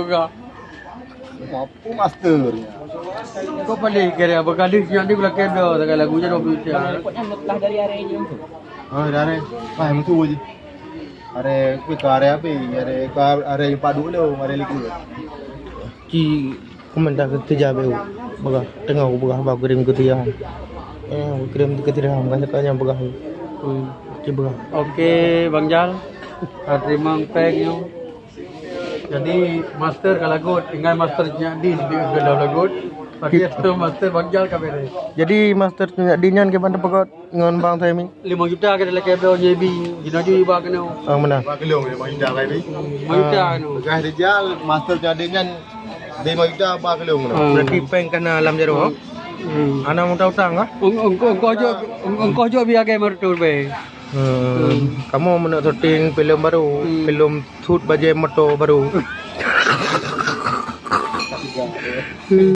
juga. Apa masternya? Kau paling kira berkali siang di belakang dah. Takkan lagunya 20 jam. Repotnya lepas dari area je tu. Oh, dah Wah, mutu je. Are ke area apa? Are yang padu lo, are lagi. Ci komentar ke jabe baga tengah aku bagah ba kirim ke dia aku kirim ke dia hang kan kanya bagah ci bagah Okey, Bang Jal. Terima thank you. Jadi master kalau good, tinggal masternya di kalau lagut. Pagi itu master Bang Jal kamera. jadi master dinyan ke bandar pakat ngon bang timing 5 juta ke dalam kabel JB. Jinaju iba kena. mana Ba kelong ni, bang dah ni. 5 juta kena. Bekas Rijal, master jadinya 5 juta ba kelong ni. berarti peng kana alam jero ana mau utang kah Engkau jo biar ke mertu be. kamu mau syuting film baru film shoot baju moto baru